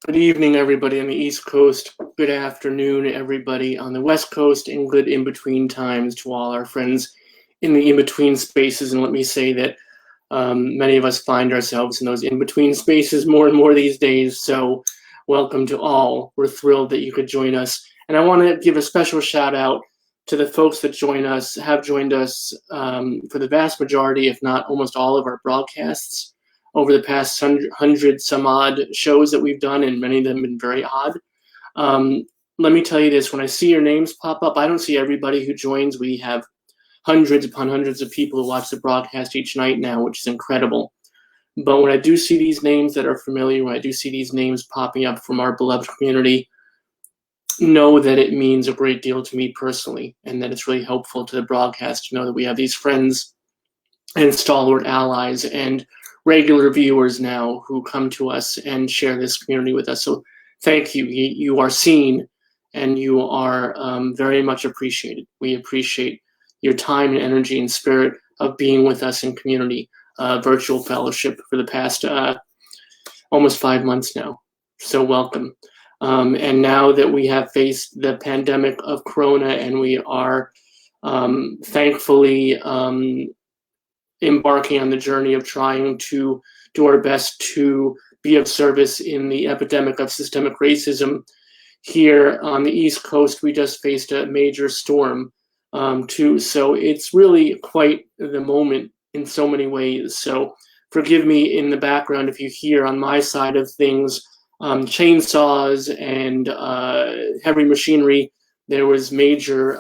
Good evening, everybody on the East Coast. Good afternoon, everybody on the West Coast, and good in-between times to all our friends in the in-between spaces. And let me say that many of us find ourselves in those in-between spaces more and more these days. So welcome to all. We're thrilled that you could join us. And I want to give a special shout out to the folks that have joined us for the vast majority, if not almost all of our broadcasts over the past 100 some odd shows that we've done, and many of them have been very odd. Let me tell you this, when I see your names pop up, I don't see everybody who joins. We have hundreds upon hundreds of people who watch the broadcast each night now, which is incredible. But when I do see these names that are familiar, when I do see these names popping up from our beloved community, know that it means a great deal to me personally, and that it's really helpful to the broadcast to know that we have these friends and stalwart allies and regular viewers now who come to us and share this community with us. So thank you. You are seen, and you are very much appreciated. We appreciate your time and energy and spirit of being with us in community virtual fellowship for the past almost 5 months now. So welcome. And now that we have faced the pandemic of Corona, and we are thankfully embarking on the journey of trying to do our best to be of service in the epidemic of systemic racism. Here on the East Coast, we just faced a major storm too. So it's really quite the moment in so many ways. So forgive me in the background if you hear on my side of things chainsaws and heavy machinery. There was major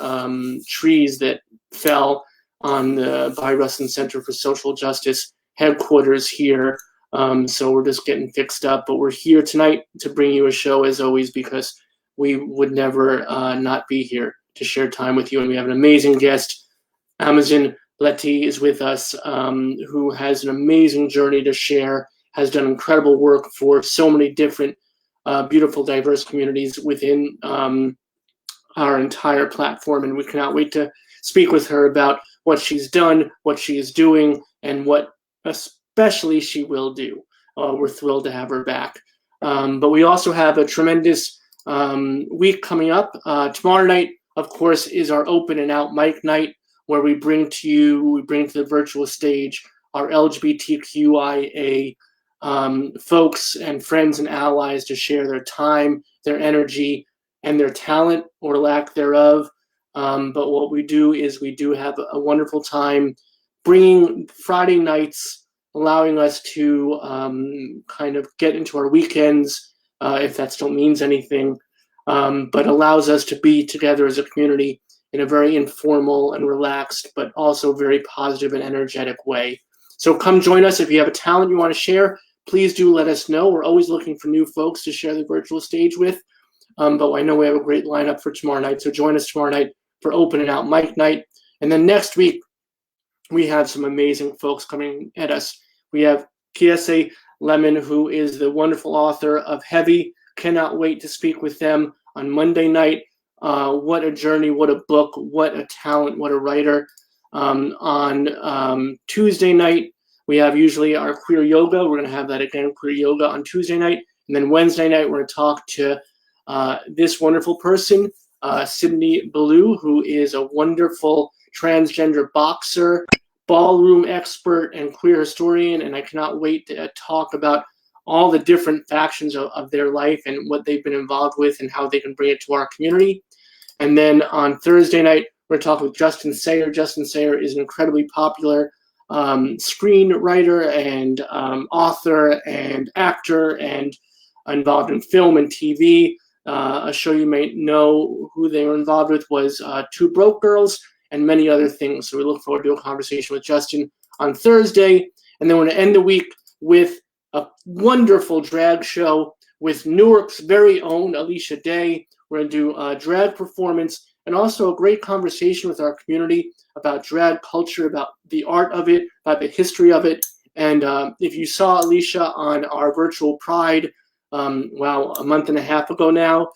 trees that fell on the Byron Center for Social Justice headquarters here. So we're just getting fixed up, but we're here tonight to bring you a show as always, because we would never not be here to share time with you. And we have an amazing guest. Amazin LêThị is with us, who has an amazing journey to share, has done incredible work for so many different beautiful, diverse communities within our entire platform. And we cannot wait to speak with her about what she's done, what she is doing, and what especially she will do. We're thrilled to have her back. But we also have a tremendous week coming up. Tomorrow night, of course, is our open and out mic night, where we bring to the virtual stage our LGBTQIA folks and friends and allies to share their time, their energy, and their talent or lack thereof. But what we do is we do have a wonderful time bringing Friday nights, allowing us to kind of get into our weekends, if that still means anything, but allows us to be together as a community in a very informal and relaxed, but also very positive and energetic way. So come join us. If you have a talent you want to share, please do let us know. We're always looking for new folks to share the virtual stage with. But I know we have a great lineup for tomorrow night. So join us tomorrow night for open and out mic night. And then next week, we have some amazing folks coming at us. We have Kiese Lemon, who is the wonderful author of Heavy. Cannot wait to speak with them on Monday night. What a journey, what a book, what a talent, what a writer. On Tuesday night, we have usually our queer yoga. We're going to have that again, queer yoga on Tuesday night. And then Wednesday night, we're going to talk to this wonderful person, Sydney Ballou, who is a wonderful transgender boxer, ballroom expert, and queer historian. And I cannot wait to talk about all the different factions of their life and what they've been involved with and how they can bring it to our community. And then on Thursday night, we're talking with Justin Sayer. Justin Sayer is an incredibly popular screenwriter and author and actor, and involved in film and TV. A show you may know who they were involved with was Two Broke Girls and many other things. So we look forward to a conversation with Justin on Thursday. And then we're going to end the week with a wonderful drag show with Newark's very own Alicia Day. We're going to do a drag performance and also a great conversation with our community about drag culture, about the art of it, about the history of it. And if you saw Alicia on our virtual Pride, a month and a half ago now,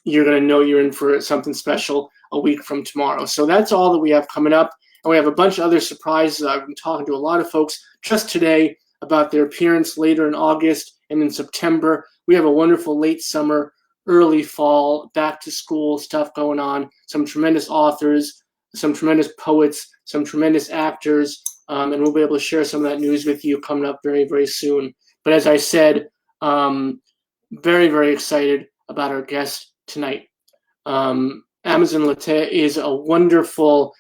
you're going to know you're in for something special a week from tomorrow. So that's all that we have coming up. And we have a bunch of other surprises. I've been talking to a lot of folks just today about their appearance later in August And in September, we have a wonderful late summer, early fall, back to school stuff going on. Some tremendous authors, some tremendous poets, some tremendous actors, and we'll be able to share some of that news with you coming up very, very soon. But as I said, very, very excited about our guest tonight. Amazin LêThị is a wonderful,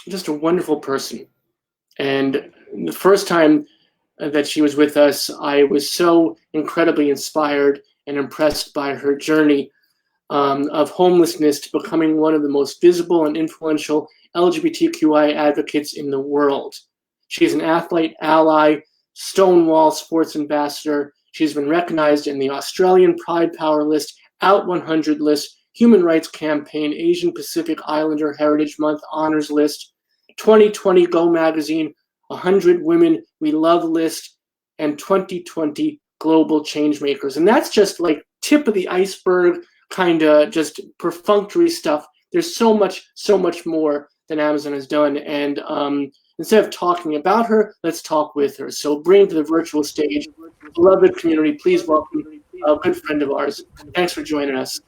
just a wonderful person. And the first time that she was with us, I was so incredibly inspired and impressed by her journey of homelessness to becoming one of the most visible and influential LGBTQI advocates in the world. She's an athlete, ally, Stonewall sports ambassador. She's been recognized in the Australian Pride Power list, Out 100 list, Human Rights Campaign, Asian Pacific Islander Heritage Month honors list, 2020 Go Magazine 100 Women We Love list, and 2020 Global Changemakers. And that's just like tip of the iceberg, kind of just perfunctory stuff. There's so much more than Amazin has done. And instead of talking about her, let's talk with her. So bring to the virtual stage, beloved community, please welcome a good friend of ours. Thanks for joining us.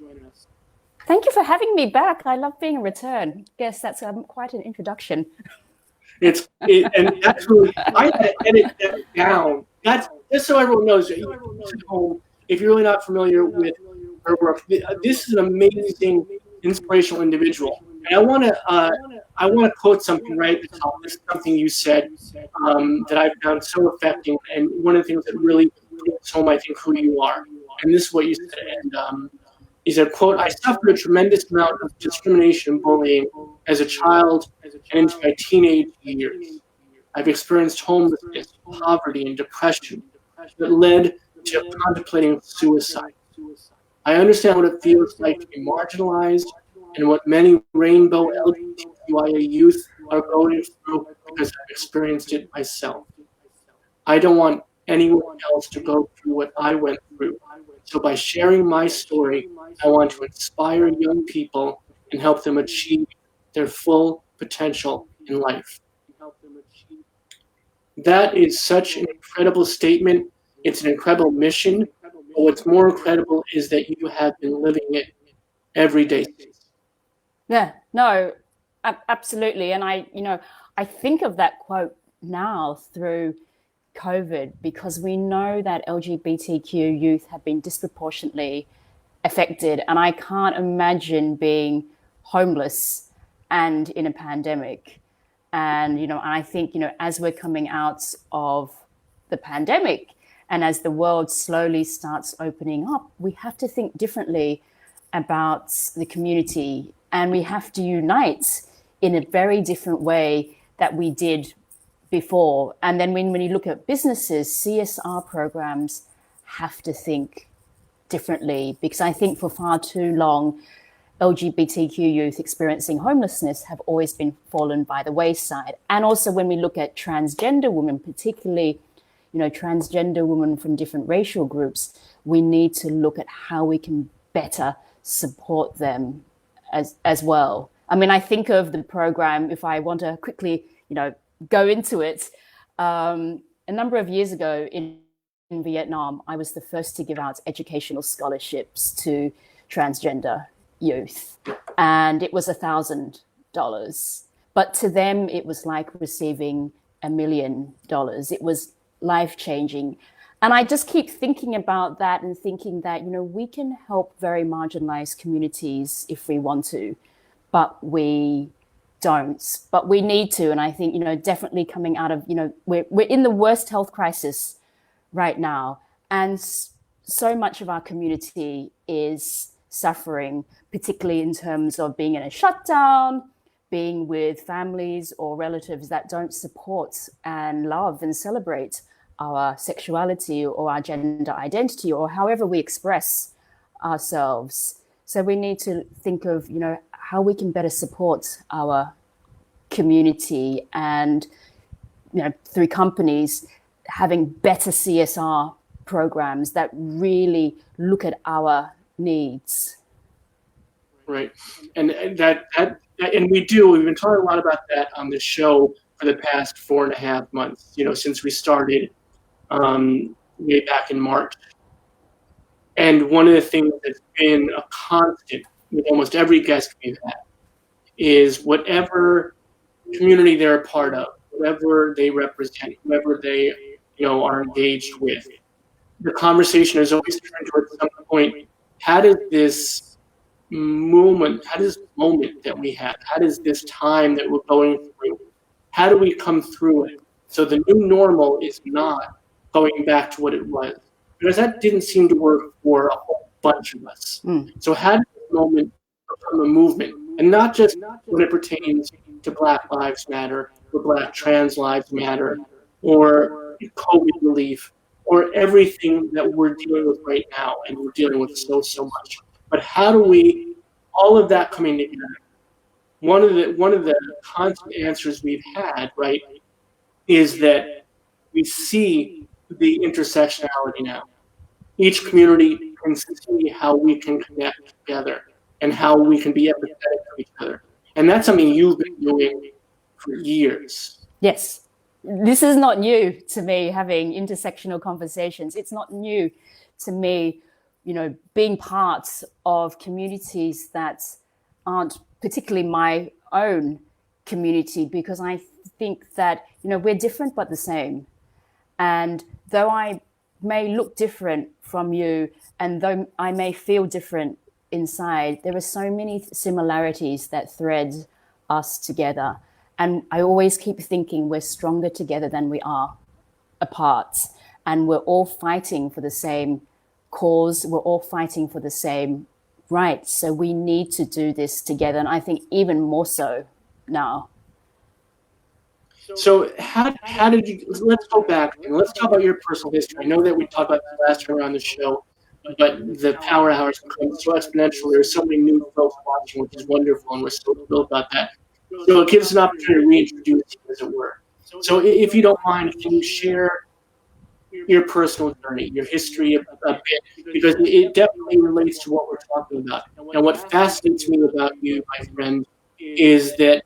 Thank you for having me back. I love being a return. Guess that's quite an introduction. And actually, I had to edit that down. That's just so everyone knows. At home, if you're really not familiar with her work, this is an amazing, inspirational individual. And I want to quote something right at the top. This is something you said that I found so affecting, and one of the things that really hits home, I think, who you are. And this is what you said. And you said, quote, "I suffered a tremendous amount of discrimination and bullying as a child and into my teenage years. I've experienced homelessness, poverty, and depression that led to contemplating suicide. I understand what it feels like to be marginalized and what many rainbow LGBTQIA youth are going through because I've experienced it myself. I don't want anyone else to go through what I went through. So by sharing my story, I want to inspire young people and help them achieve their full potential in life." That is such an incredible statement. It's an incredible mission. But what's more incredible is that you have been living it every day. Yeah, no, absolutely. And I think of that quote now through COVID, because we know that LGBTQ youth have been disproportionately affected. And I can't imagine being homeless and in a pandemic. And, and I think, as we're coming out of the pandemic and as the world slowly starts opening up, we have to think differently about the community, and we have to unite in a very different way that we did before. And then when you look at businesses, CSR programs have to think differently, because I think for far too long, LGBTQ youth experiencing homelessness have always been fallen by the wayside. And also when we look at transgender women, particularly, transgender women from different racial groups, we need to look at how we can better support them as well. I mean, I think of the program, if I want to quickly, go into it. A number of years ago in Vietnam, I was the first to give out educational scholarships to transgender youth, and it was $1,000. But to them, it was like receiving $1 million. It was life-changing. And I just keep thinking about that and thinking that, we can help very marginalized communities if we want to, but we don't. But we need to. And I think, definitely coming out of, we're in the worst health crisis right now. And so much of our community is suffering, particularly in terms of being in a shutdown, being with families or relatives that don't support and love and celebrate our sexuality or our gender identity or however we express ourselves. So we need to think of, how we can better support our community and, through companies having better CSR programs that really look at our needs. Right. And we've been talking a lot about that on the show for the past 4.5 months, since we started way back in March. And one of the things that's been a constant with almost every guest we've had is whatever community they're a part of, whatever they represent, whoever they are engaged with, the conversation has always turned towards some point, how does this moment that we have, how does this time that we're going through, how do we come through it? So the new normal is not going back to what it was, because that didn't seem to work for a whole bunch of us. So how does this moment become a movement? And not just when it pertains to Black Lives Matter, or Black Trans Lives Matter, or COVID relief, or everything that we're dealing with right now, and we're dealing with so much. But how do we, all of that coming together? One of the constant answers we've had, right, is that we see the intersectionality now. Each community can see how we can connect together and how we can be empathetic to each other. And that's something you've been doing for years. Yes. This is not new to me, having intersectional conversations. It's not new to me, being part of communities that aren't particularly my own community, because I think that, we're different but the same. And though I may look different from you, and though I may feel different inside, there are so many similarities that thread us together. And I always keep thinking we're stronger together than we are apart. And we're all fighting for the same cause. We're all fighting for the same rights. So we need to do this together. And I think even more so now. So how did you, let's go back and let's talk about your personal history. I know that we talked about this last time around the show, but the power hours become so exponential. There's so many new folks watching, which is wonderful. And we're so thrilled about that. So it gives us an opportunity to reintroduce you, as it were. So if you don't mind, can you share your personal journey, your history a bit? Because it definitely relates to what we're talking about. And what fascinates me about you, my friend, is that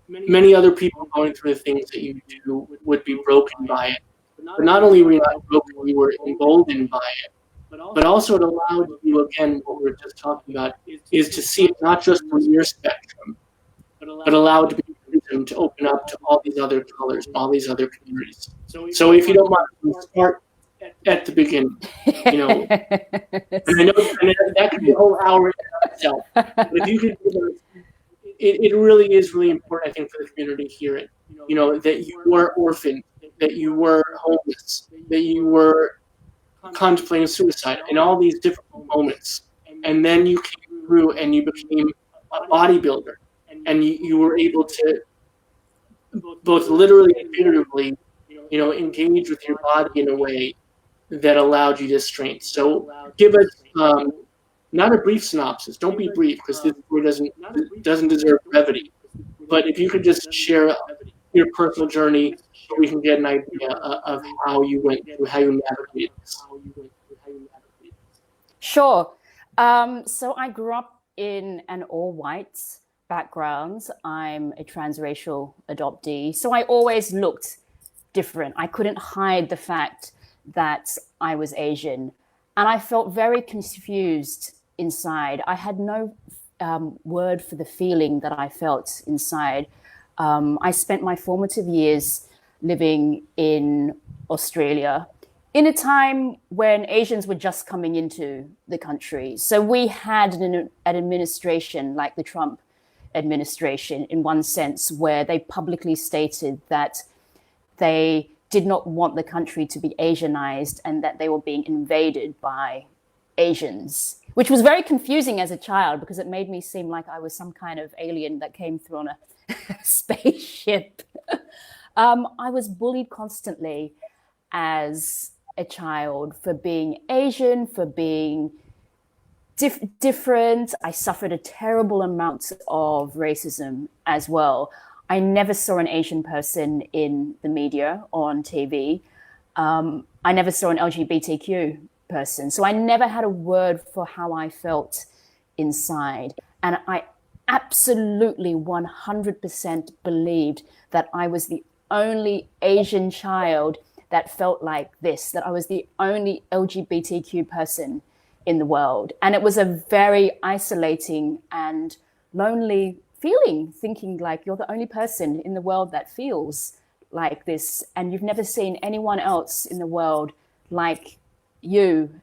many other people going through the things that you do would be broken by it. But not only were you not broken, you were emboldened by it. But also it allowed you, again, what we were just talking about, is to see it not just from your spectrum, but allowed to be to open up to all these other colors, all these other communities. So if you don't mind, we'll start at the beginning. And I know that could be a whole hour in itself. But if you could give us, it really is really important, I think, for the community to hear it. That you were orphaned, that you were homeless, that you were contemplating suicide, and all these different moments. And then you came through and you became a bodybuilder. And you were able to both literally and figuratively, engage with your body in a way that allowed you this strength. So give us not a brief synopsis. Don't be brief, because this doesn't deserve brevity. But if you could just share your personal journey, so we can get an idea of how you went through, how you navigated this. Sure. So I grew up in an all-white background. I'm a transracial adoptee, so I always looked different. I couldn't hide the fact that I was Asian, and I felt very confused inside. I had no word for the feeling that I felt inside. I spent my formative years living in Australia in a time when Asians were just coming into the country. So we had an administration like the Trump administration, in one sense, where they publicly stated that they did not want the country to be Asianized and that they were being invaded by Asians, which was very confusing as a child, because it made me seem like I was some kind of alien that came through on a spaceship. I was bullied constantly as a child for being Asian, for being different. I suffered a terrible amount of racism as well. I never saw an Asian person in the media or on TV. I never saw an LGBTQ person. So I never had a word for how I felt inside. And I absolutely 100% believed that I was the only Asian child that felt like this, that I was the only LGBTQ person in the world. And it was a very isolating and lonely feeling, thinking like you're the only person in the world that feels like this, and you've never seen anyone else in the world like you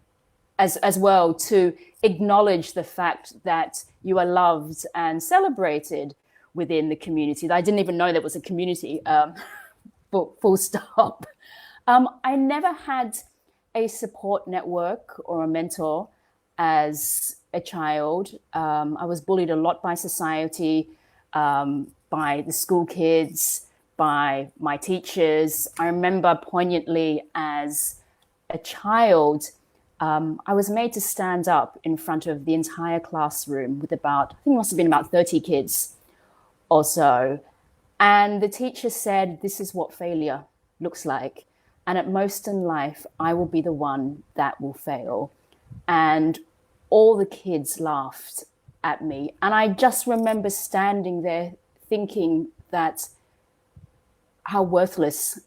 as well, to acknowledge the fact that you are loved and celebrated within the community. I didn't even know there was a community, full stop. I never had a support network or a mentor as a child. I was bullied a lot by society, by the school kids, by my teachers. I remember poignantly as a child, I was made to stand up in front of the entire classroom with I think it must have been about 30 kids or so. And the teacher said, this is what failure looks like. And at most in life, I will be the one that will fail. And all the kids laughed at me. And I just remember standing there thinking that how worthless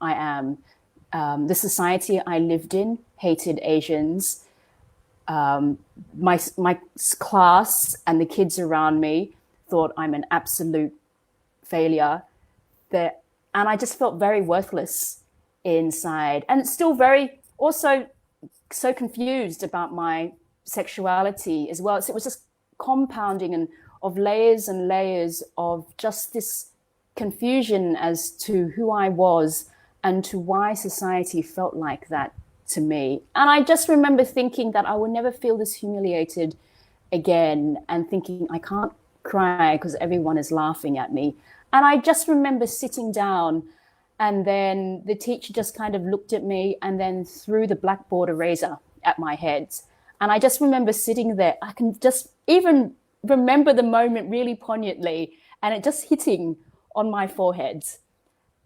I am. The society I lived in hated Asians. My class and the kids around me thought I'm an absolute failure. And I just felt very worthless inside, and still very also so confused about my sexuality as well. So it was just compounding and of layers and layers of just this confusion as to who I was and to why society felt like that to me. And I just remember thinking that I will never feel this humiliated again, and thinking I can't cry because everyone is laughing at me. And I just remember sitting down, and then the teacher just kind of looked at me and then threw the blackboard eraser at my head. And I just remember sitting there. I can just even remember the moment really poignantly, and it just hitting on my forehead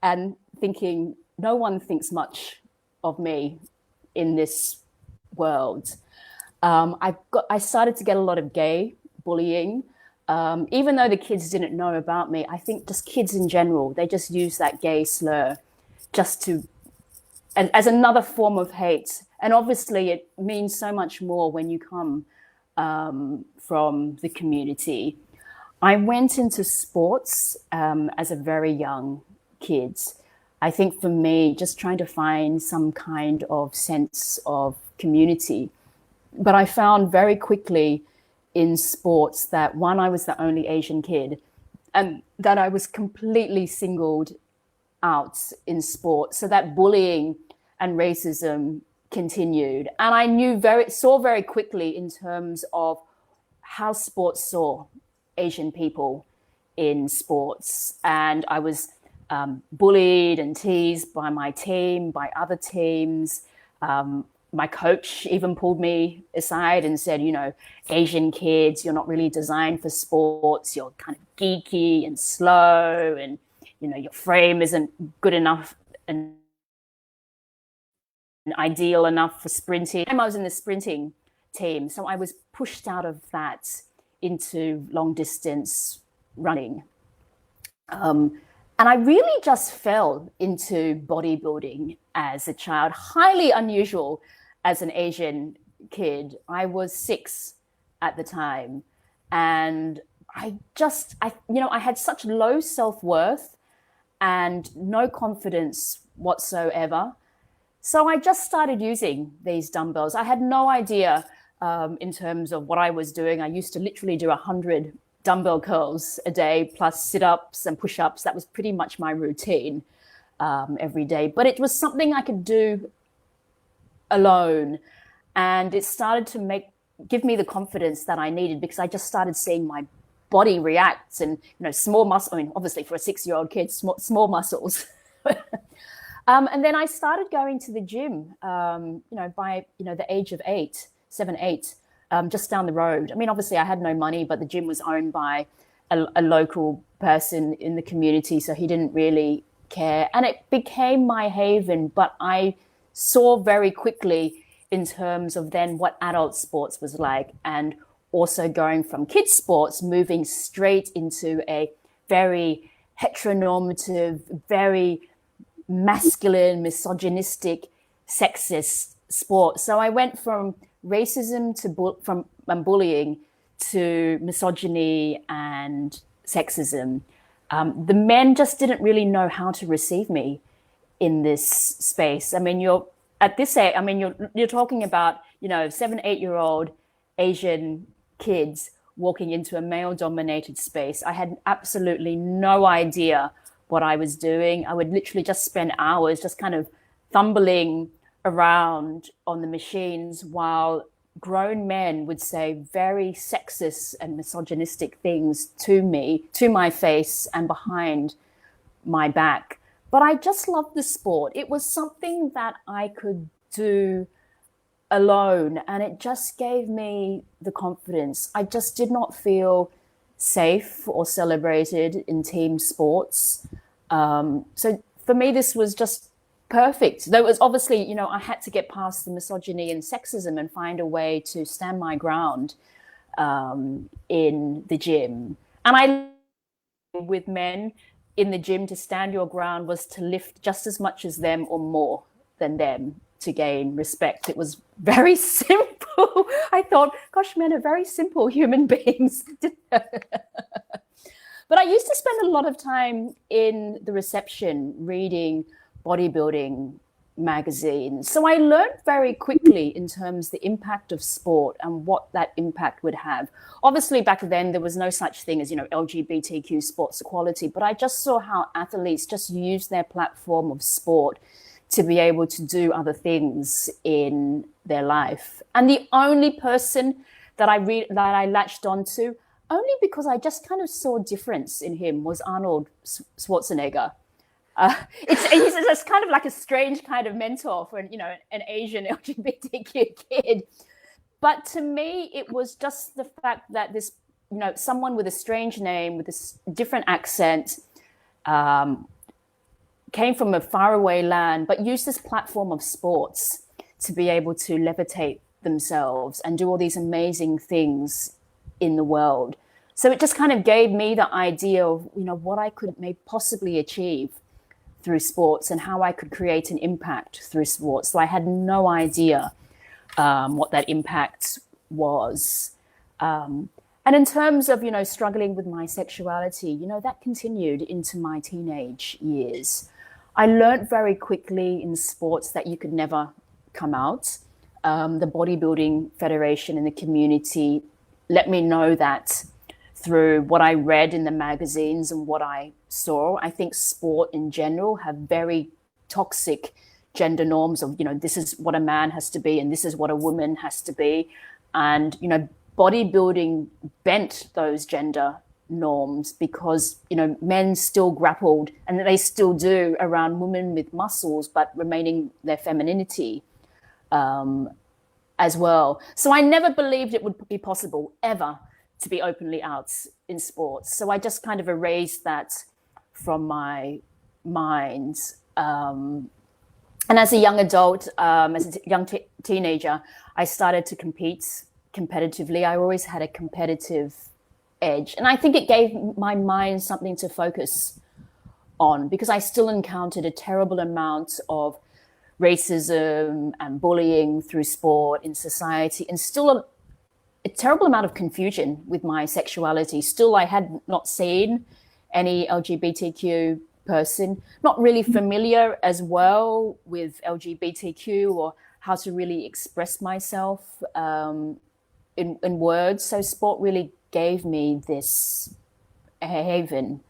and thinking, no one thinks much of me in this world. I started to get a lot of gay bullying, even though the kids didn't know about me. I think just kids in general, they just use that gay slur just to, as another form of hate. And obviously it means so much more when you come from the community. I went into sports as a very young kid. I think for me, just trying to find some kind of sense of community. But I found very quickly in sports that, one, I was the only Asian kid, and that I was completely singled out in sports. So that bullying and racism continued. And I saw very quickly in terms of how sports saw Asian people in sports. And I was bullied and teased by my team, by other teams. My coach even pulled me aside and said, Asian kids, you're not really designed for sports. You're kind of geeky and slow, and, your frame isn't good enough and ideal enough for sprinting. I was in the sprinting team, so I was pushed out of that into long distance running. And I really just fell into bodybuilding as a child, highly unusual as an Asian kid. I was 6 at the time, and I had such low self-worth and no confidence whatsoever. So I just started using these dumbbells. I had no idea in terms of what I was doing. I used to literally do 100 dumbbell curls a day, plus sit-ups and push-ups. That was pretty much my routine every day. But it was something I could do alone. And it started to give me the confidence that I needed, because I just started seeing my body react, and, small muscle. I mean, obviously for a 6-year-old kid, small muscles. And then I started going to the gym, by, the age of 7, 8, just down the road. I mean, obviously I had no money, but the gym was owned by a local person in the community, so he didn't really care. And it became my haven, but I saw very quickly in terms of then what adult sports was like, and also going from kids sports, moving straight into a very heteronormative, very masculine, misogynistic, sexist sport. So I went from racism to bullying to misogyny and sexism. The men just didn't really know how to receive me in this space. I mean, you're at this age. I mean, you're talking about 7, 8-year-old Asian kids walking into a male-dominated space. I had absolutely no idea what I was doing. I would literally just spend hours just kind of fumbling around on the machines while grown men would say very sexist and misogynistic things to me, to my face and behind my back. But I just loved the sport. It was something that I could do alone, and it just gave me the confidence. I just did not feel safe or celebrated in team sports. So for me, this was just perfect. There was obviously, I had to get past the misogyny and sexism and find a way to stand my ground in the gym. And I, with men in the gym, to stand your ground was to lift just as much as them or more than them to gain respect. It was very simple. I thought, gosh, men are very simple human beings. But I used to spend a lot of time in the reception reading bodybuilding magazines. So I learned very quickly in terms of the impact of sport and what that impact would have. Obviously, back then, there was no such thing as, LGBTQ sports equality, but I just saw how athletes just use their platform of sport to be able to do other things in their life. And the only person that I latched onto, only because I just kind of saw a difference in him, was Arnold Schwarzenegger. It's kind of like a strange kind of mentor for an Asian LGBTQ kid. But to me, it was just the fact that this, someone with a strange name, with this different accent, came from a faraway land, but used this platform of sports to be able to levitate themselves and do all these amazing things in the world. So it just kind of gave me the idea of, what I could possibly achieve through sports and how I could create an impact through sports. So I had no idea what that impact was. And in terms of, struggling with my sexuality, that continued into my teenage years. I learned very quickly in sports that you could never come out. The Bodybuilding Federation and the community let me know that through what I read in the magazines and what I saw. I think sport in general have very toxic gender norms of, this is what a man has to be and this is what a woman has to be. And, bodybuilding bent those gender norms because, men still grappled, and they still do, around women with muscles, but remaining their femininity as well. So I never believed it would be possible ever to be openly out in sports. So I just kind of erased that from my mind. And as a young adult, as a young teenager, I started to compete competitively. I always had a competitive edge. And I think it gave my mind something to focus on, because I still encountered a terrible amount of racism and bullying through sport in society, and still a terrible amount of confusion with my sexuality. Still, I had not seen any LGBTQ person, not really familiar as well with LGBTQ or how to really express myself in words. So sport really gave me this haven.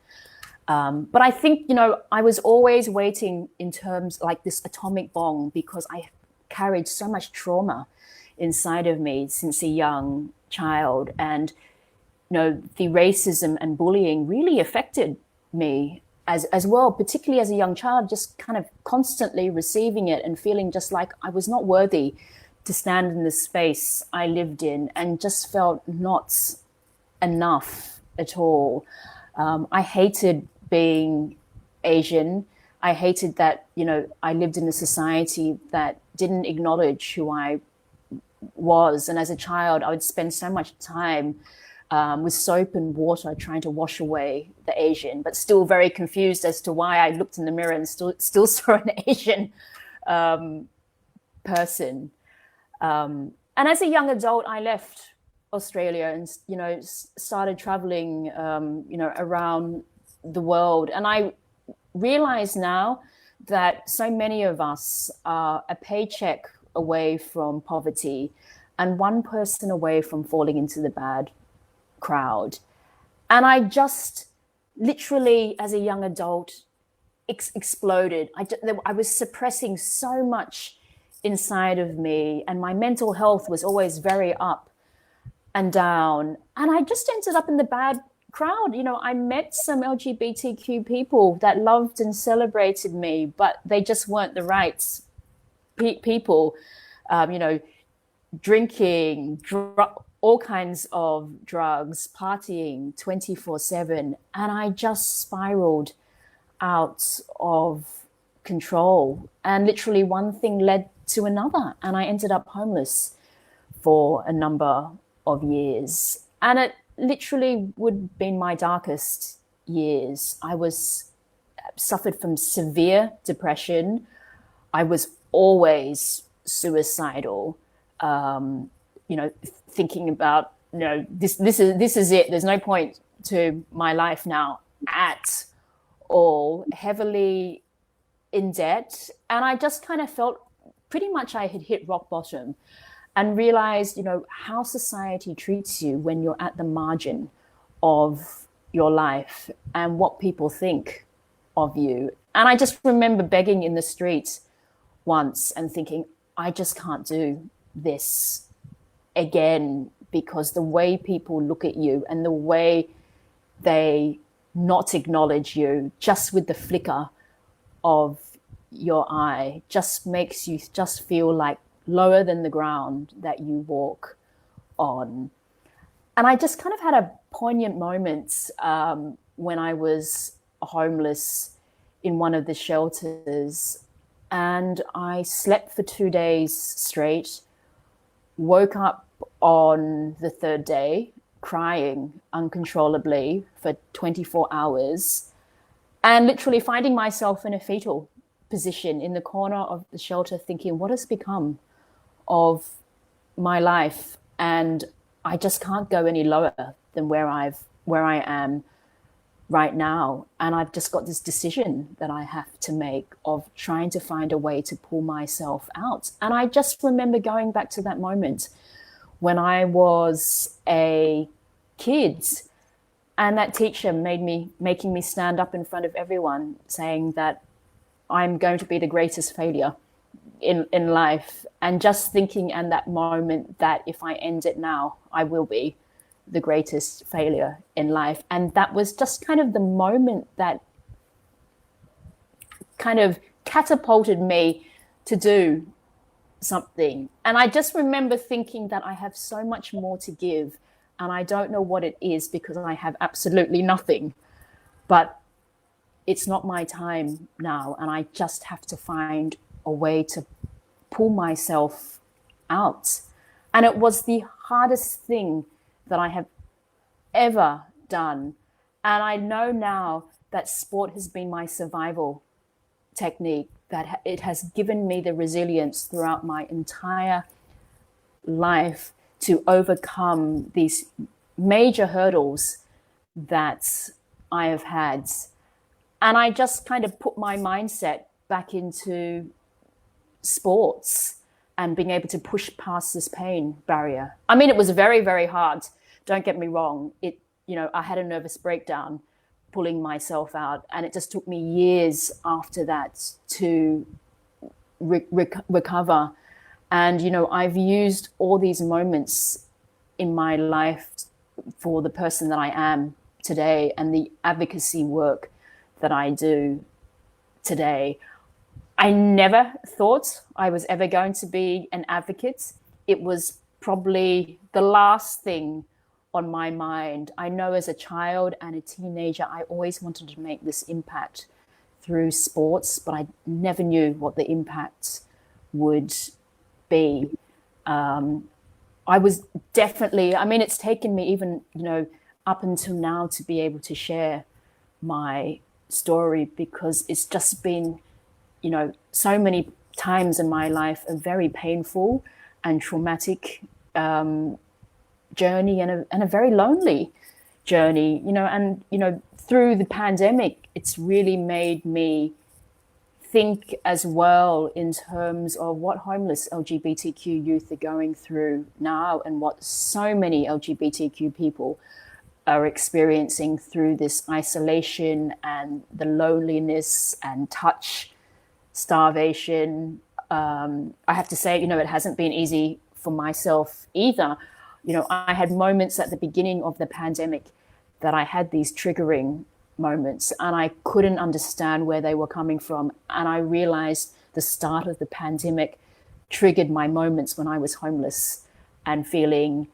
But I think, I was always waiting in terms like this atomic bomb, because I carried so much trauma inside of me since a young child. And, the racism and bullying really affected me as well, particularly as a young child, just kind of constantly receiving it and feeling just like I was not worthy to stand in the space I lived in, and just felt not enough at all. I hated being Asian. I hated that, I lived in a society that didn't acknowledge who I was. And as a child, I would spend so much time with soap and water, trying to wash away the Asian, but still very confused as to why I looked in the mirror and still saw an Asian person. And as a young adult, I left Australia and, started traveling, around the world. And I realize now that so many of us are a paycheck away from poverty and one person away from falling into the bad crowd. And I just literally, as a young adult, exploded. I was suppressing so much inside of me, and my mental health was always very up and down. And I just ended up in the bad crowd. I met some LGBTQ people that loved and celebrated me, but they just weren't the right people. Drinking, all kinds of drugs, partying 24/7. And I just spiraled out of control. And literally one thing led to another. And I ended up homeless for a number of years. And it literally would have been my darkest years. I suffered from severe depression. I was always suicidal. Thinking about, this is it. There's no point to my life now at all. Heavily in debt. And I just kind of felt pretty much I had hit rock bottom and realized, how society treats you when you're at the margin of your life and what people think of you. And I just remember begging in the streets once and thinking, I just can't do this again, because the way people look at you and the way they not acknowledge you just with the flicker of your eye just makes you just feel like lower than the ground that you walk on. And I just kind of had a poignant moment when I was homeless in one of the shelters, and I slept for 2 days straight, woke up on the third day crying uncontrollably for 24 hours and literally finding myself in a fetal position in the corner of the shelter thinking, what has become of my life? And I just can't go any lower than where I am right now. And I've just got this decision that I have to make of trying to find a way to pull myself out. And I just remember going back to that moment when I was a kid, and that teacher making me stand up in front of everyone saying that I'm going to be the greatest failure in life, and just thinking in that moment that if I end it now, I will be the greatest failure in life. And that was just kind of the moment that kind of catapulted me to do something. And I just remember thinking that I have so much more to give, and I don't know what it is because I have absolutely nothing, but it's not my time now. And I just have to find a way to pull myself out. And it was the hardest thing that I have ever done. And I know now that sport has been my survival technique, that it has given me the resilience throughout my entire life to overcome these major hurdles that I have had. And I just kind of put my mindset back into sports and being able to push past this pain barrier. I mean, it was very, very hard. Don't get me wrong. I had a nervous breakdown pulling myself out, and it just took me years after that to recover. And, I've used all these moments in my life for the person that I am today and the advocacy work that I do today. I never thought I was ever going to be an advocate. It was probably the last thing on my mind. I know as a child and a teenager, I always wanted to make this impact through sports, but I never knew what the impact would be. I was definitely, I mean, it's taken me even, up until now to be able to share my story, because it's just been, so many times in my life a very painful and traumatic journey, and a very lonely journey, and through the pandemic, it's really made me think as well in terms of what homeless LGBTQ youth are going through now, and what so many LGBTQ people are experiencing through this isolation and the loneliness and touch starvation. I have to say, it hasn't been easy for myself either. I had moments at the beginning of the pandemic that I had these triggering moments, and I couldn't understand where they were coming from. And I realized the start of the pandemic triggered my moments when I was homeless and feeling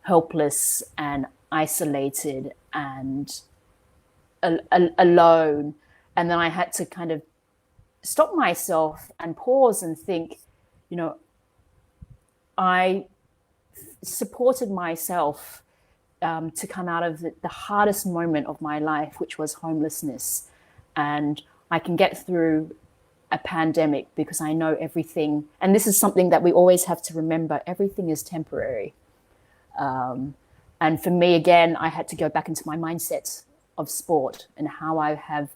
helpless and isolated and alone. And then I had to kind of stop myself and pause and think, I supported myself to come out of the hardest moment of my life, which was homelessness. And I can get through a pandemic because I know everything. And this is something that we always have to remember. Everything is temporary. And for me, again, I had to go back into my mindset of sport, and how I have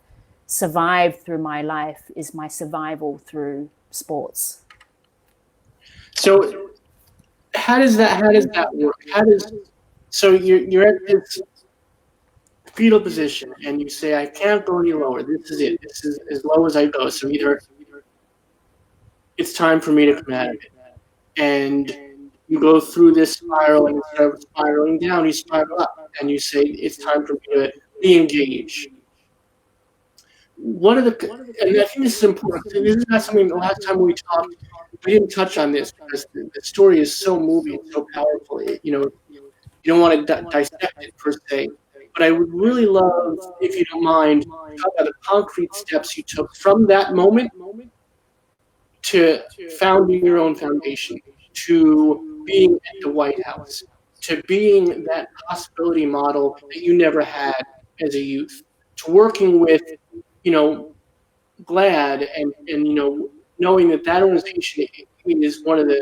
survived through my life is my survival through sports. So how does that work? So you're at this fetal position and you say, I can't go any lower. This is it. This is as low as I go. So either it's time for me to come out of it. And you go through this spiral, and instead of spiraling down, you spiral up, and you say, it's time for me to re-engage. And I think this is important. This is not something, the last time we talked, we didn't touch on this, because the story is so moving, so powerful. You don't want to dissect it per se, but I would really love, if you don't mind, talk about the concrete steps you took from that moment to founding your own foundation, to being at the White House, to being that possibility model that you never had as a youth, to working with, GLAAD and knowing that organization is one of the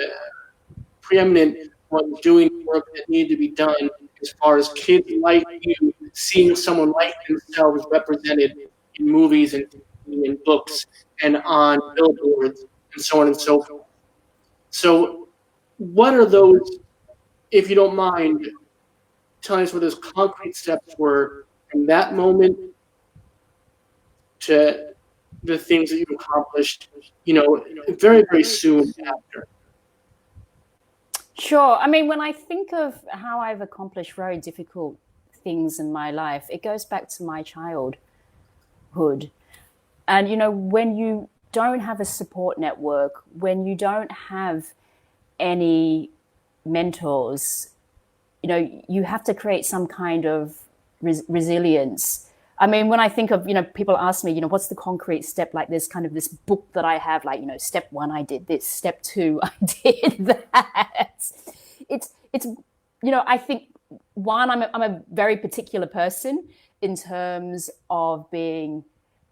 preeminent ones doing work that needed to be done as far as kids like you seeing someone like themselves represented in movies and in books and on billboards and so on and so forth. So what are those, if you don't mind, telling us what those concrete steps were from that moment to the things that you accomplished, very, very soon after? Sure. I mean, when I think of how I've accomplished very difficult things in my life, it goes back to my childhood. And, when you don't have a support network, when you don't have any mentors, you have to create some kind of resilience. I mean, when I think of, people ask me, what's the concrete step, like there's kind of this book that I have, like, step 1, I did this, step 2, I did that. It's I think, one, I'm a very particular person in terms of being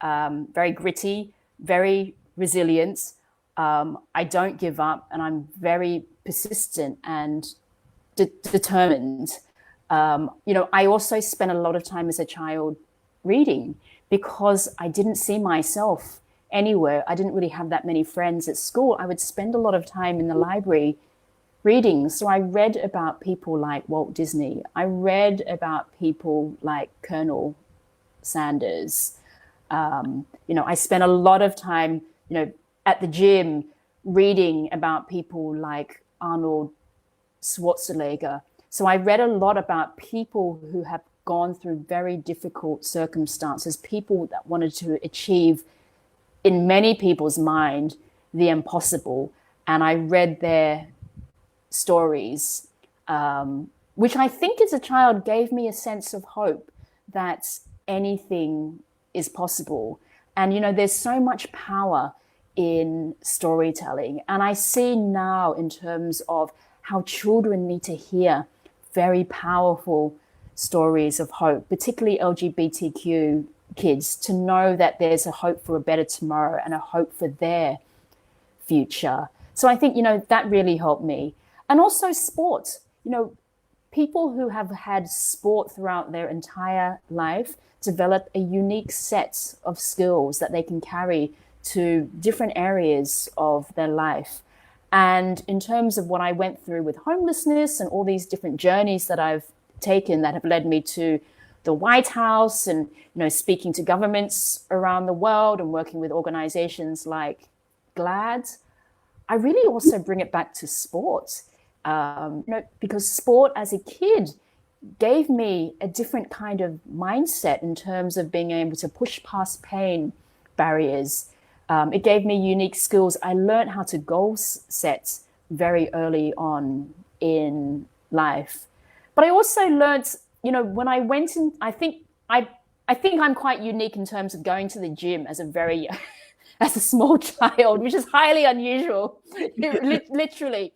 very gritty, very resilient. I don't give up, and I'm very persistent and determined. I also spent a lot of time as a child reading, because I didn't see myself anywhere. I didn't really have that many friends at school. I would spend a lot of time in the library reading. So I read about people like Walt Disney. I read about people like Colonel Sanders. I spent a lot of time, at the gym reading about people like Arnold Schwarzenegger. So I read a lot about people who have gone through very difficult circumstances, people that wanted to achieve, in many people's mind, the impossible. And I read their stories, which I think as a child gave me a sense of hope that anything is possible. And, there's so much power in storytelling. And I see now, in terms of how children need to hear very powerful stories of hope, particularly LGBTQ kids, to know that there's a hope for a better tomorrow and a hope for their future. So I think, that really helped me. And also sport, people who have had sport throughout their entire life develop a unique set of skills that they can carry to different areas of their life. And in terms of what I went through with homelessness and all these different journeys that I've taken that have led me to the White House and, speaking to governments around the world and working with organizations like GLAD, I really also bring it back to sport, because sport as a kid gave me a different kind of mindset in terms of being able to push past pain barriers. It gave me unique skills. I learned how to goal set very early on in life. But I also learned, when I went in, I think I'm quite unique in terms of going to the gym as a small child, which is highly unusual, literally.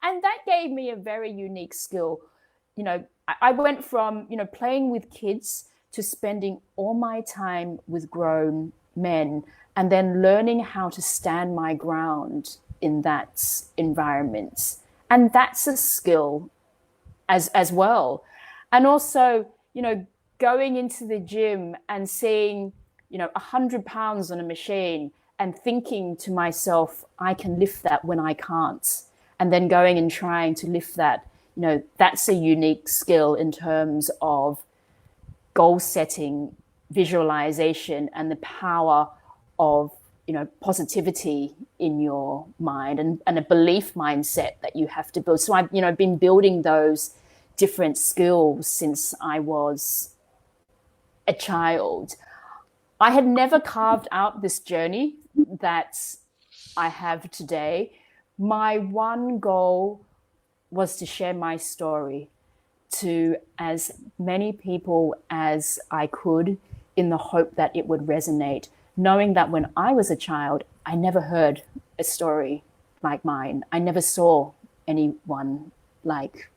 And that gave me a very unique skill. I went from, playing with kids to spending all my time with grown men and then learning how to stand my ground in that environment. And that's a skill as well. And also, going into the gym and seeing, 100 pounds on a machine and thinking to myself, I can lift that when I can't. And then going and trying to lift that, that's a unique skill in terms of goal setting, visualization, and the power of, positivity in your mind and a belief mindset that you have to build. So I've, been building those different skills since I was a child. I had never carved out this journey that I have today. My one goal was to share my story to as many people as I could in the hope that it would resonate, knowing that when I was a child, I never heard a story like mine. I never saw anyone like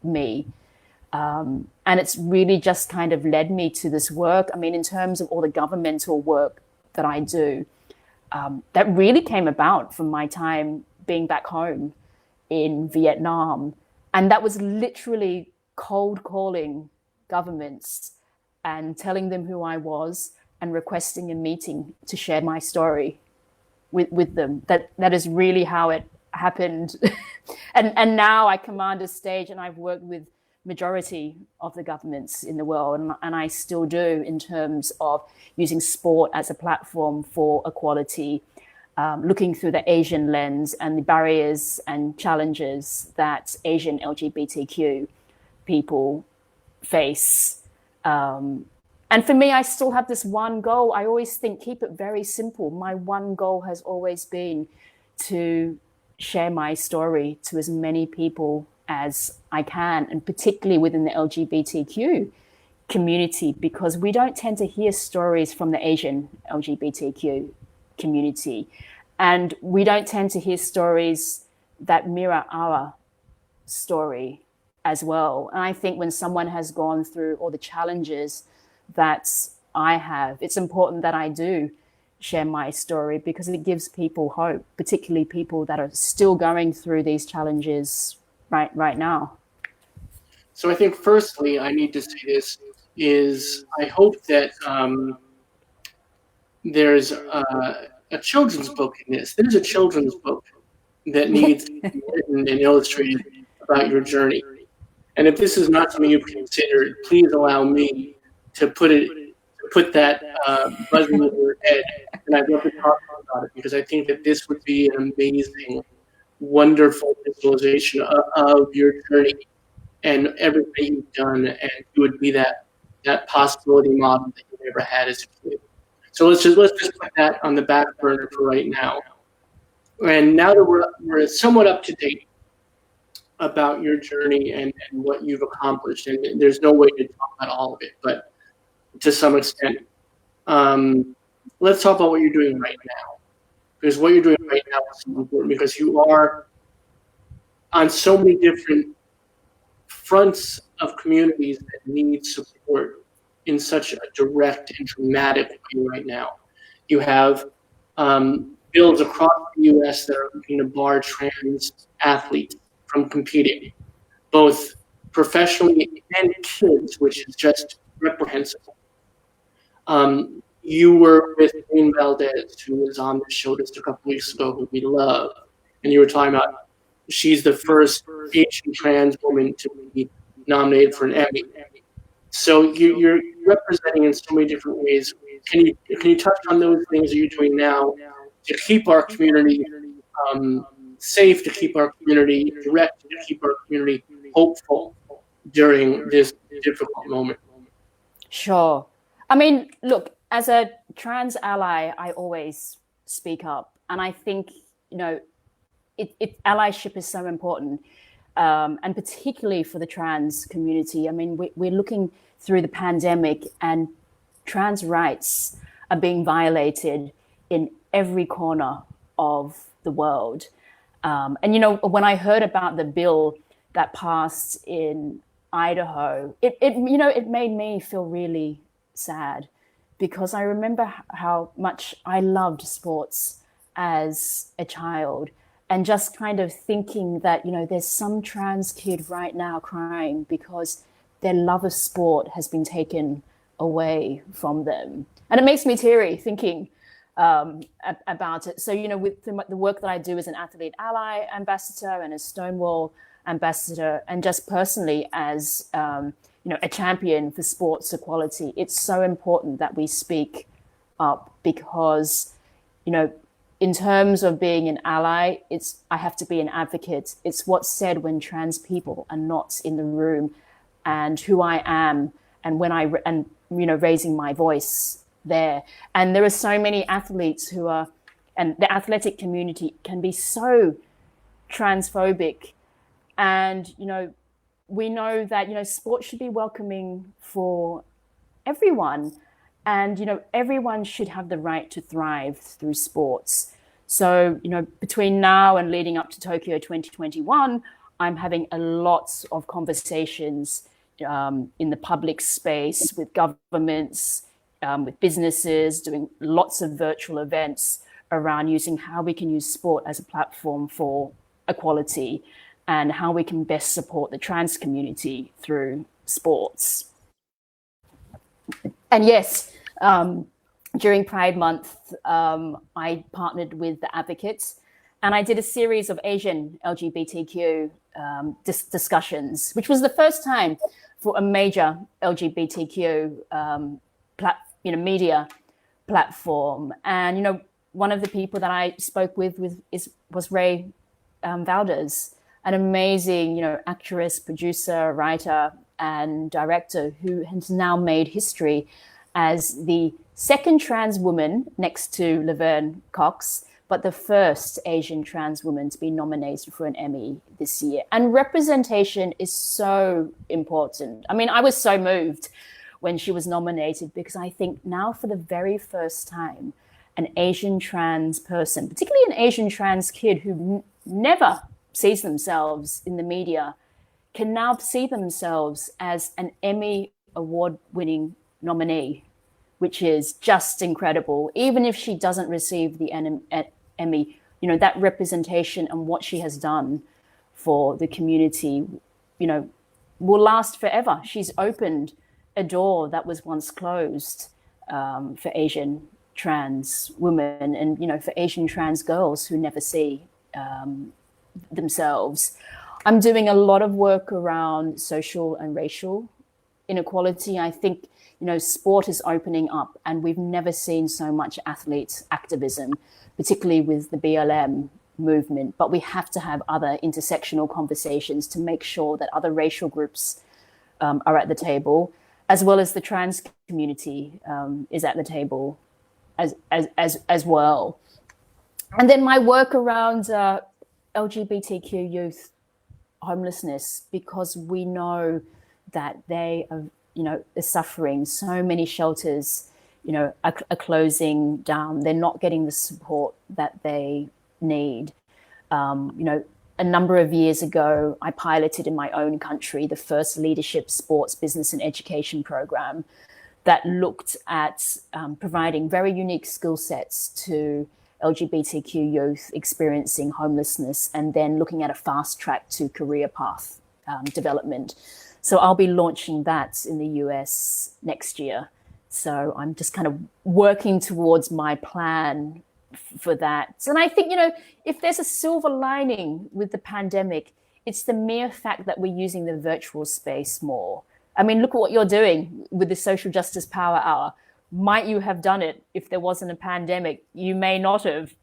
me. And it's really just kind of led me to this work. I mean, in terms of all the governmental work that I do, that really came about from my time being back home in Vietnam. And that was literally cold calling governments and telling them who I was and requesting a meeting to share my story with them. That is really how it happened. and now I command a stage, and I've worked with majority of the governments in the world, and I still do, in terms of using sport as a platform for equality, looking through the Asian lens and the barriers and challenges that Asian LGBTQ people face. And for me, I still have this one goal. I always think, keep it very simple. My one goal has always been to share my story to as many people as I can, and particularly within the LGBTQ community, because we don't tend to hear stories from the Asian LGBTQ community. And we don't tend to hear stories that mirror our story as well. And I think when someone has gone through all the challenges that I have, it's important that I do share my story, because it gives people hope, particularly people that are still going through these challenges right now. So I think firstly, I need to say this is I hope that there's a children's book in this. There's a children's book that needs to be written and illustrated about your journey. And if this is not something you've considered, please allow me to put that buzzing in your head. And I'd love to talk about it, because I think that this would be an amazing, wonderful visualization of your journey and everything you've done, and you would be that possibility model that you never had as a kid. So let's just put that on the back burner for right now. And now that we're somewhat up to date about your journey and what you've accomplished, and there's no way to talk about all of it, but to some extent, let's talk about what you're doing right now. Because what you're doing right now is important, because you are on so many different fronts of communities that need support in such a direct and dramatic way right now. You have bills across the U.S. that are looking to bar trans athletes from competing, both professionally and kids, which is just reprehensible. You were with Jane Valdez, who was on the show just a couple weeks ago, who we love, and you were talking about she's the first Asian trans woman to be nominated for an Emmy. So you're representing in so many different ways. Can you touch on those things that you're doing now to keep our community safe, to keep our community direct, to keep our community hopeful during this difficult moment? Sure. I mean, look, as a trans ally, I always speak up, and I think allyship is so important, and particularly for the trans community. I mean, we're looking through the pandemic, and trans rights are being violated in every corner of the world. And when I heard about the bill that passed in Idaho, it made me feel really sad, because I remember how much I loved sports as a child, and just kind of thinking that, there's some trans kid right now crying because their love of sport has been taken away from them. And it makes me teary thinking about it. So, with the work that I do as an athlete ally ambassador and a Stonewall ambassador, and just personally as a champion for sports equality, it's so important that we speak up, because in terms of being an ally, I have to be an advocate. It's what's said when trans people are not in the room, and who I am, and raising my voice there. And there are so many athletes and the athletic community can be so transphobic. And, we know that, sport should be welcoming for everyone. And, everyone should have the right to thrive through sports. So, between now and leading up to Tokyo 2021, I'm having a lot of conversations in the public space with governments, with businesses, doing lots of virtual events around using how we can use sport as a platform for equality, and how we can best support the trans community through sports. And yes, during Pride Month, I partnered with the Advocates, and I did a series of Asian LGBTQ discussions, which was the first time for a major LGBTQ media platform. And one of the people that I spoke with was Ray Valdez, an amazing actress, producer, writer, and director, who has now made history as the second trans woman next to Laverne Cox, but the first Asian trans woman to be nominated for an Emmy this year. And representation is so important. I mean, I was so moved when she was nominated, because I think now for the very first time, an Asian trans person, particularly an Asian trans kid who never sees themselves in the media, can now see themselves as an Emmy award-winning nominee, which is just incredible. Even if she doesn't receive the Emmy, that representation and what she has done for the community, will last forever. She's opened a door that was once closed for Asian trans women, and for Asian trans girls who never see themselves. I'm doing a lot of work around social and racial inequality. I think sport is opening up, and we've never seen so much athlete activism, particularly with the BLM movement. But we have to have other intersectional conversations to make sure that other racial groups are at the table, as well as the trans community is at the table as well. And then my work around LGBTQ youth homelessness, because we know that they are suffering. So many shelters are closing down. They're not getting the support that they need. A a number of years ago, I piloted in my own country the first leadership, sports, business, and education program that looked at providing very unique skill sets to LGBTQ youth experiencing homelessness, and then looking at a fast track to career path development. So I'll be launching that in the US next year. So I'm just kind of working towards my plan for that. And I think, if there's a silver lining with the pandemic, it's the mere fact that we're using the virtual space more. I mean, look at what you're doing with the Social Justice Power Hour. Might you have done it if there wasn't a pandemic? You may not have,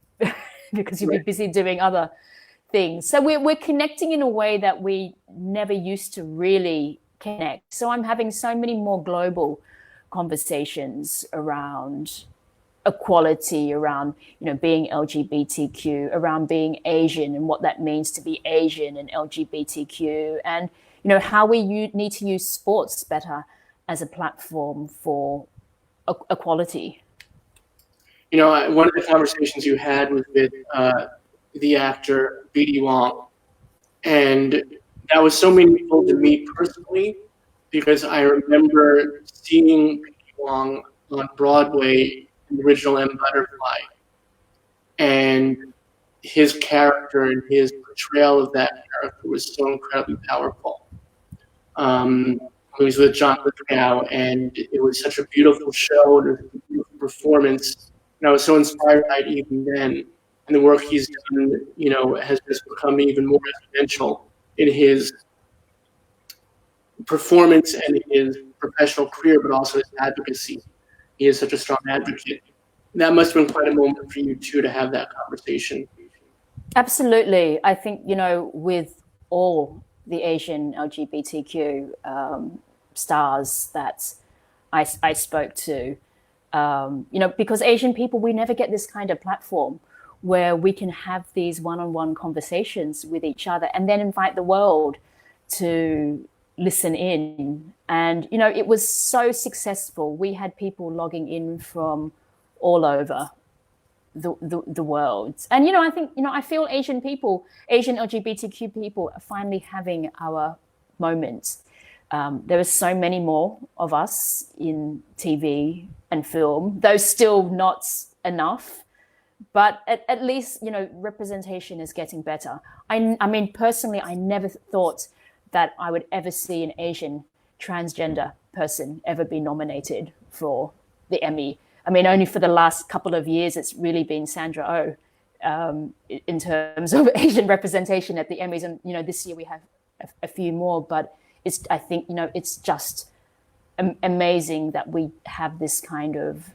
because you'd be busy doing other things. So we're connecting in a way that we never used to really connect. So I'm having so many more global conversations around equality, around being LGBTQ, around being Asian and what that means to be Asian and LGBTQ, and how we need to use sports better as a platform for equality. One of the conversations you had was with the actor B.D. Wong, and that was so meaningful to me personally, because I remember seeing B.D. Wong on Broadway in the original M. Butterfly, and his character and his portrayal of that character was so incredibly powerful. He was with John Lithgow, and it was such a beautiful show and a beautiful performance. And I was so inspired by it even then. And the work he's done, has just become even more exponential in his performance and his professional career, but also his advocacy. He is such a strong advocate. And that must have been quite a moment for you too, to have that conversation. Absolutely. I think, with all the Asian LGBTQ stars that I spoke to, because Asian people, we never get this kind of platform where we can have these one-on-one conversations with each other and then invite the world to listen in. And, it was so successful. We had people logging in from all over the world. And, I think, I feel Asian LGBTQ people are finally having our moment. There are so many more of us in TV and film, though still not enough. But at least, representation is getting better. I mean, personally, I never thought that I would ever see an Asian transgender person ever be nominated for the Emmy. I mean, only for the last couple of years, it's really been Sandra Oh in terms of Asian representation at the Emmys. And, this year we have a few more, but I think, it's just amazing that we have this kind of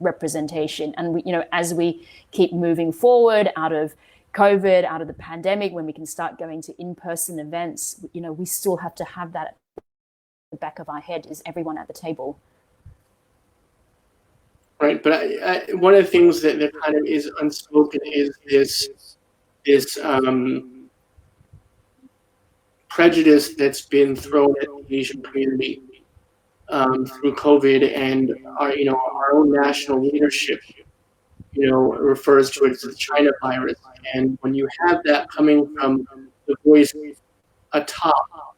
representation. And we, as we keep moving forward out of COVID, out of the pandemic, when we can start going to in-person events, we still have to have that at the back of our head, is everyone at the table. Right, but one of the things that kind of is unspoken is this prejudice that's been thrown at the Asian community through COVID, and our own national leadership, refers to it as the China virus. And when you have that coming from the voice atop,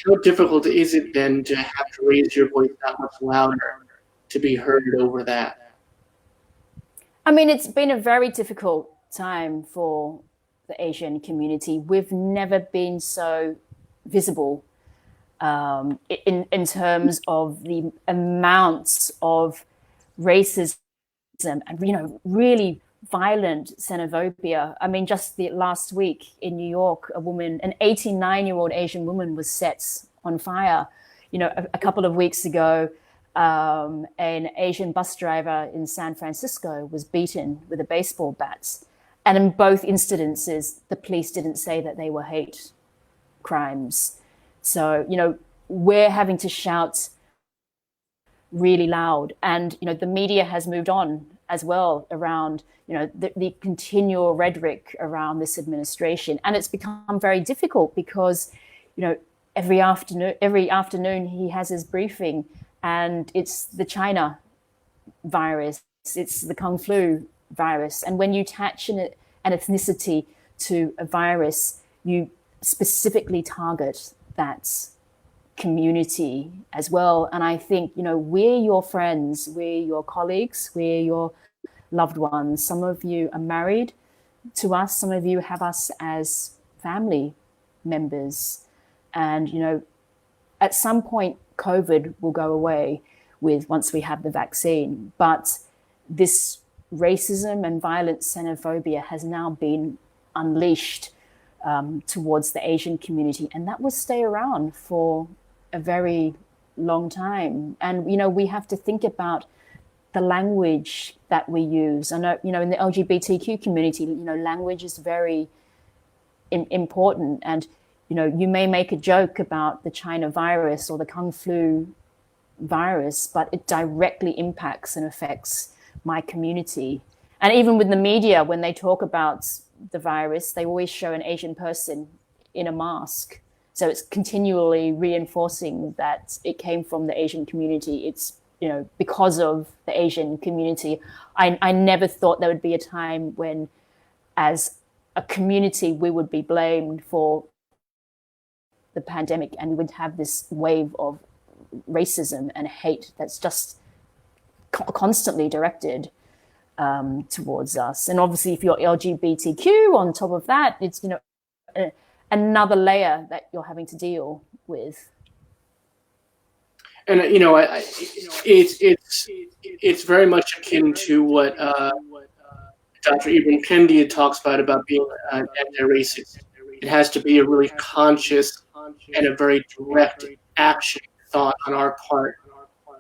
how difficult is it then to have to raise your voice that much louder to be heard over that? I mean, it's been a very difficult time for the Asian community. We've never been so visible in terms of the amounts of racism and, really violent xenophobia. I mean, just the last week in New York, an 89-year-old Asian woman was set on fire. A couple of weeks ago, an Asian bus driver in San Francisco was beaten with a baseball bat. And in both incidences, the police didn't say that they were hate crimes. So, we're having to shout really loud. And, the media has moved on as well around, the continual rhetoric around this administration. And it's become very difficult because, every afternoon he has his briefing, and it's the China virus, it's the Kung Flu virus. And when you attach an ethnicity to a virus, you specifically target that community as well. And I think, we're your friends, we're your colleagues, we're your loved ones. Some of you are married to us, some of you have us as family members. And, at some point, COVID will go away once we have the vaccine. But this racism and violent xenophobia has now been unleashed towards the Asian community, and that will stay around for a very long time. And we have to think about the language that we use. I know, in the LGBTQ community, language is very important. And you may make a joke about the China virus or the Kung Flu virus, but it directly impacts and affects my community. And even with the media, when they talk about the virus, they always show an Asian person in a mask. So it's continually reinforcing that it came from the Asian community. It's, because of the Asian community. I never thought there would be a time when, as a community, we would be blamed for the pandemic and we would have this wave of racism and hate that's just constantly directed towards us. And obviously, if you're LGBTQ on top of that, it's another layer that you're having to deal with. And it's very much akin to what Dr. Ibram Kendi talks about being anti-racist. It has to be a really conscious and a very direct action thought on our part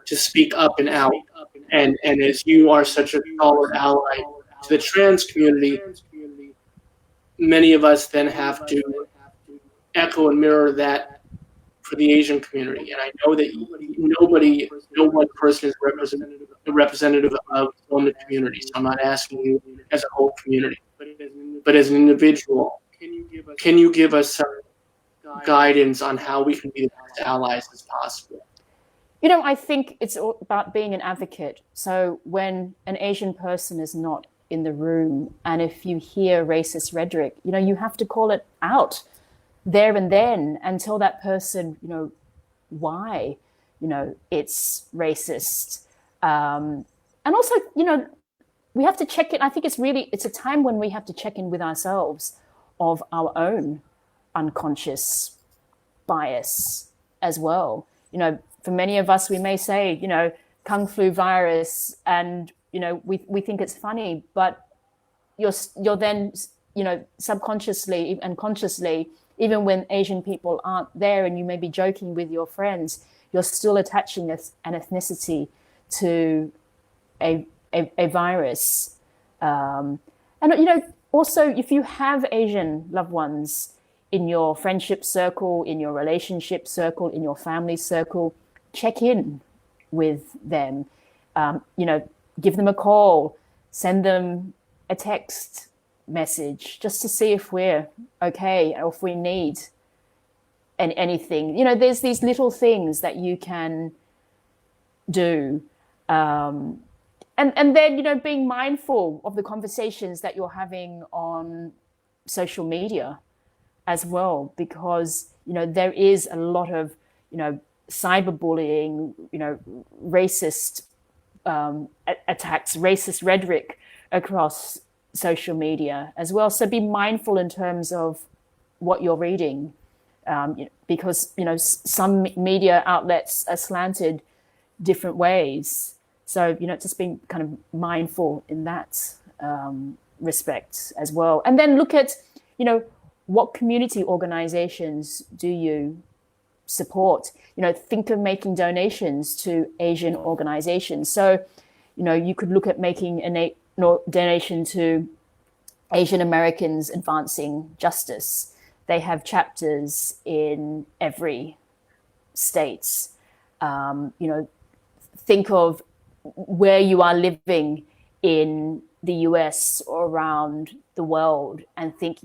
to speak up and out. And as you are such a solid ally to the trans community, many of us then have to echo and mirror that for the Asian community. And I know that no one person is a representative of the community. So I'm not asking you as a whole community, but as an individual, can you give us some guidance on how we can be the best allies as possible? I think it's all about being an advocate. So when an Asian person is not in the room, and if you hear racist rhetoric, you have to call it out there and then and tell that person, why, it's racist. And also, we have to check it. I think it's a time when we have to check in with ourselves of our own unconscious bias as well. For many of us, we may say, Kung Flu virus, and, we think it's funny, but you're then, subconsciously and consciously, even when Asian people aren't there and you may be joking with your friends, you're still attaching an ethnicity to a virus. And, also, if you have Asian loved ones in your friendship circle, in your relationship circle, in your family circle, check in with them. Give them a call, send them a text message just to see if we're okay or if we need anything. There's these little things that you can do. And then, being mindful of the conversations that you're having on social media as well, because, there is a lot of, cyberbullying, racist attacks, racist rhetoric across social media as well. So be mindful in terms of what you're reading, because, some media outlets are slanted different ways. So, just being kind of mindful in that respect as well. And then look at, what community organizations do you support? Think of making donations to Asian organizations. So, you could look at making a donation to Asian Americans Advancing Justice. They have chapters in every state. Think of where you are living in the US or around the world and think,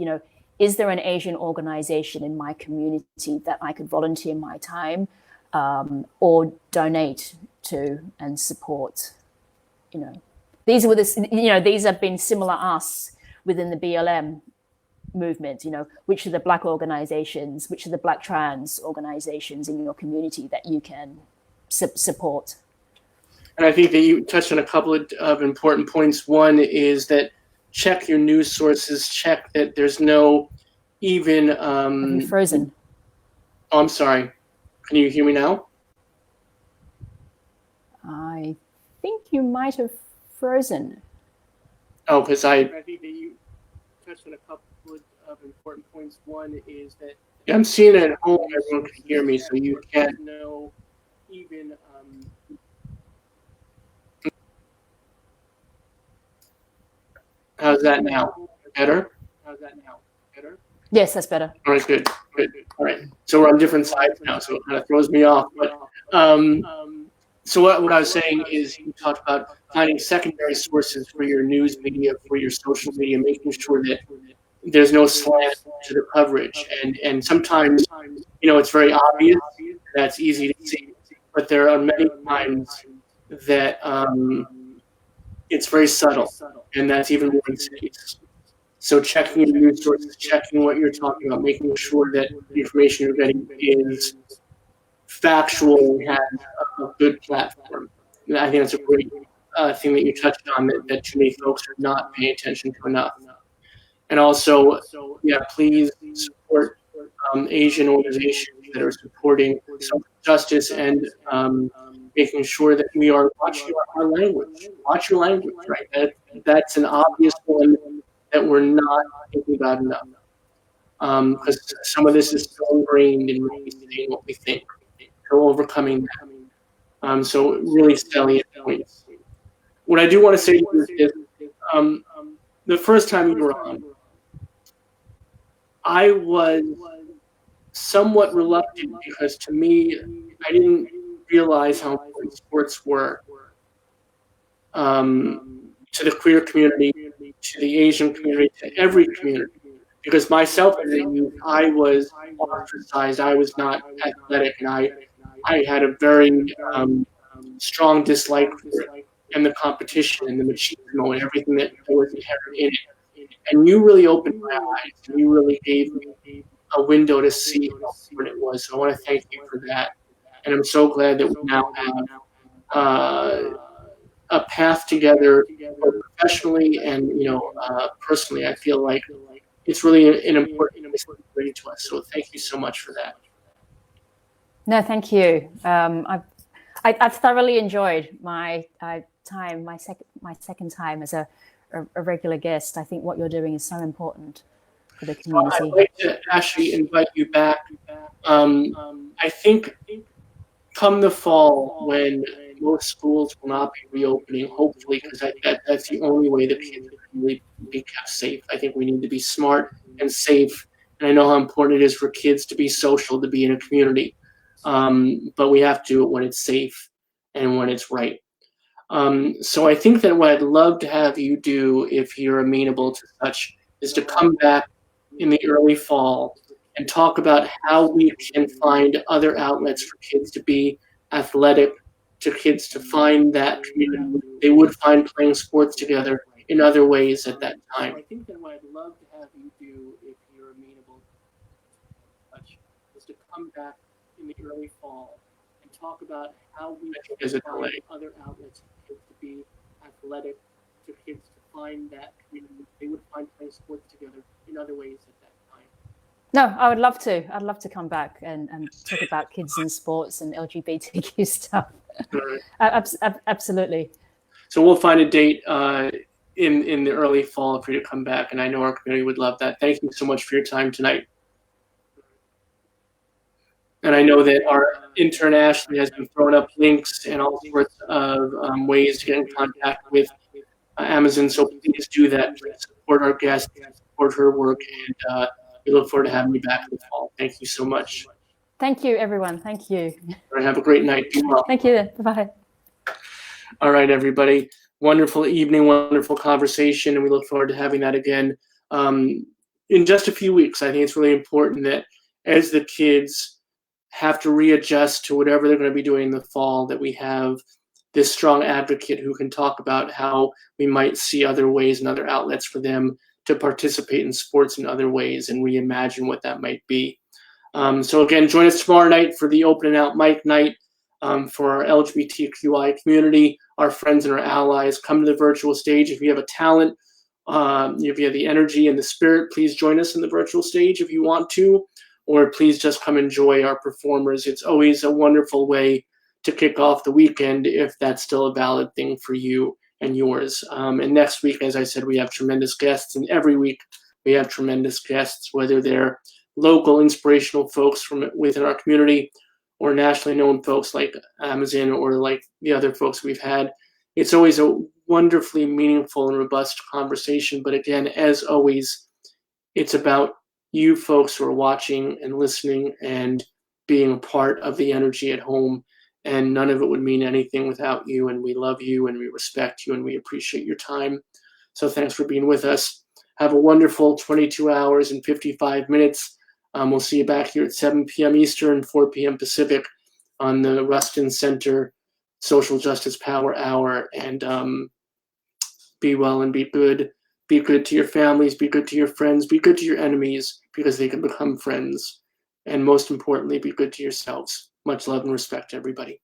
is there an Asian organization in my community that I could volunteer my time or donate to and support? These have been similar asks within the BLM movement, which are the Black organizations, which are the Black trans organizations in your community that you can support? And I think that you touched on a couple of important points. One is that check your news sources, check that there's no even... Have you frozen? Oh, I'm sorry. Can you hear me now? I think you might have frozen. Oh, because I think that you touched on a couple of important points. One is that I'm seeing it at home. Everyone can hear me, so you can't know even... How's that now? Better? How's that now? Better? Yes, that's better. All right, good. All right. So we're on different sides now, so it kind of throws me off. But so what I was saying is you talked about finding secondary sources for your news media, for your social media, making sure that there's no slant to the coverage. And sometimes, it's very obvious. That's easy to see. But there are many times that it's very subtle, and that's even more insidious. So checking your news sources, checking what you're talking about, making sure that the information you're getting is factual and has a good platform. And I think that's a great thing that you touched on that too many folks are not paying attention to enough. And also, please support Asian organizations that are supporting social justice and making sure that we are watching our language. Watch your language, right? That's an obvious one that we're not thinking about enough. Because some of this is so ingrained in what we say and what we think. So overcoming that. So really salient points. What I do want to say to you is the first time you were on, I was somewhat reluctant because to me, I didn't realize how important sports were to the queer community, to the Asian community, to every community. Because myself as a youth, I was ostracized. I was not athletic, and I had a very strong dislike for it, and the competition and the machismo and everything that was inherent in it. And you really opened my eyes, and you really gave me a window to see how important it was. So I want to thank you for that. And I'm so glad that we now have a path together, both professionally and personally. I feel like it's really an important message to bring to us. So thank you so much for that. No, thank you. I've thoroughly enjoyed my time, my second time as a regular guest. I think what you're doing is so important for the community. I'd like to actually invite you back. I think come the fall, when most schools will not be reopening, hopefully, because that's the only way that kids can really be kept safe. I think we need to be smart and safe. And I know how important it is for kids to be social, to be in a community. But we have to do it when it's safe and when it's right. So I think that what I'd love to have you do, if you're amenable to such, is to come back in the early fall and talk about how we can find other outlets for kids to be athletic, to kids to find that community they would find playing sports together in other ways at that time. I think that what I'd love to have you do, if you're amenable to such, is to come back in the early fall and talk about how we can find other outlets for kids to be athletic, to kids to find that community they would find playing sports together in other ways at that time. No, I would love to. I'd love to come back and talk about kids in sports and LGBTQ stuff. Absolutely. So we'll find a date in the early fall for you to come back, and I know our community would love that. Thank you so much for your time tonight. And I know that our intern Ashley has been throwing up links and all sorts of ways to get in contact with Amazin. So please do that. Please support our guests, support her work, and we look forward to having you back in the fall. Thank you so much. Thank you, everyone. Thank you. All right, have a great night. Be well. Thank you. Bye-bye. All right, everybody. Wonderful evening, wonderful conversation, and we look forward to having that again in just a few weeks. I think it's really important that as the kids have to readjust to whatever they're going to be doing in the fall, that we have this strong advocate who can talk about how we might see other ways and other outlets for them to participate in sports in other ways and reimagine what that might be. So again, join us tomorrow night for the open and out mic night for our LGBTQI community, our friends and our allies. Come to the virtual stage. If you have a talent, if you have the energy and the spirit, please join us in the virtual stage if you want to, or please just come enjoy our performers. It's always a wonderful way to kick off the weekend if that's still a valid thing for you and yours. And next week, as I said, we have tremendous guests, and every week we have tremendous guests, whether they're local inspirational folks from within our community or nationally known folks like Amazin or like the other folks we've had. It's always a wonderfully meaningful and robust conversation. But again, as always, it's about you folks who are watching and listening and being a part of the energy at home. And none of it would mean anything without you. And we love you and we respect you and we appreciate your time. So thanks for being with us. Have a wonderful 22 hours and 55 minutes. We'll see you back here at 7 p.m. Eastern, 4 p.m. Pacific on the Rustin Center Social Justice Power Hour. And be well and be good. Be good to your families. Be good to your friends. Be good to your enemies because they can become friends. And most importantly, be good to yourselves. Much love and respect, everybody.